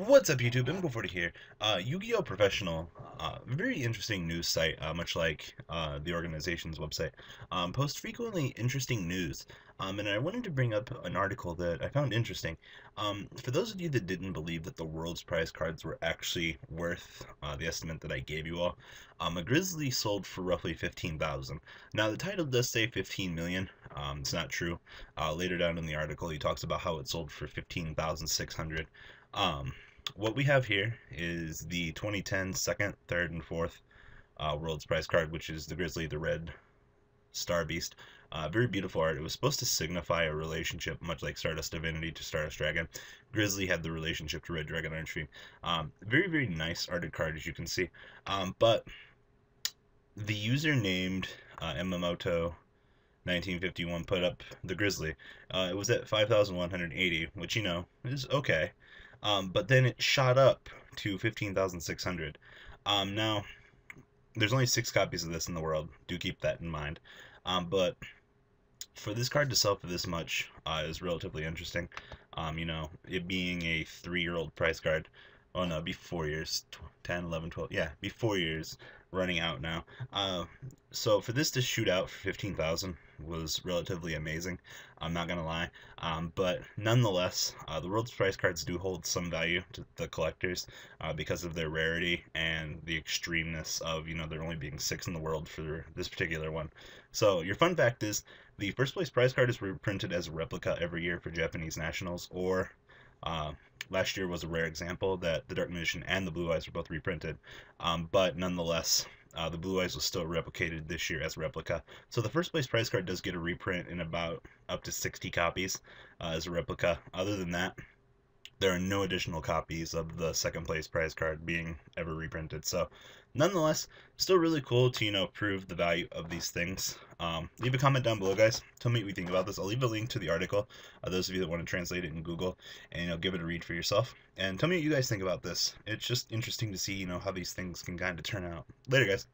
What's up, YouTube? MGO40 here. Yu-Gi-Oh! Professional, very interesting news site, much like the organization's website, posts frequently interesting news. And I wanted to bring up an article that I found interesting. For those of you that didn't believe that the world's prize cards were actually worth the estimate that I gave you all, a Grizzly sold for roughly 15,000. Now, the title does say 15 million. It's not true. Later down in the article, he talks about how it sold for 15,600. What we have here is the 2010 second, third, and fourth World's Prize card, which is the Grizzly, the red star beast. Very beautiful art. It was supposed to signify a relationship, much like Stardust Divinity to Stardust Dragon. Grizzly had the relationship to Red Dragon Archery. Very, very nice arted card, as you can see. But the user named Emamoto 1951 put up the Grizzly. It was at 5,180, which, you know, is okay. But then it shot up to 15,600. Now, there's only 6 copies of this in the world. Do keep that in mind. But for this card to sell for this much is relatively interesting. You know, it being a 3-year-old price card. Oh no, be 4 years. 10, 11, 12. Yeah, be 4 years running out now. So for this to shoot out for 15,000 was relatively amazing. I'm not gonna lie. But nonetheless, the world's prize cards do hold some value to the collectors because of their rarity and the extremeness of, you know, there only being 6 in the world for this particular one. So your fun fact is the first place prize card is reprinted as a replica every year for Japanese nationals, or last year was a rare example that the Dark Magician and the Blue Eyes were both reprinted. But nonetheless, the Blue Eyes was still replicated this year as a replica. So the first place prize card does get a reprint in about up to 60 copies as a replica. Other than that, there are no additional copies of the second place prize card being ever reprinted. So nonetheless, still really cool to, you know, prove the value of these things. Leave a comment down below, guys. Tell me what you think about this. I'll leave a link to the article, those of you that want to translate it in Google, and, you know, give it a read for yourself. And tell me what you guys think about this. It's just interesting to see, you know, how these things can kind of turn out. Later, guys.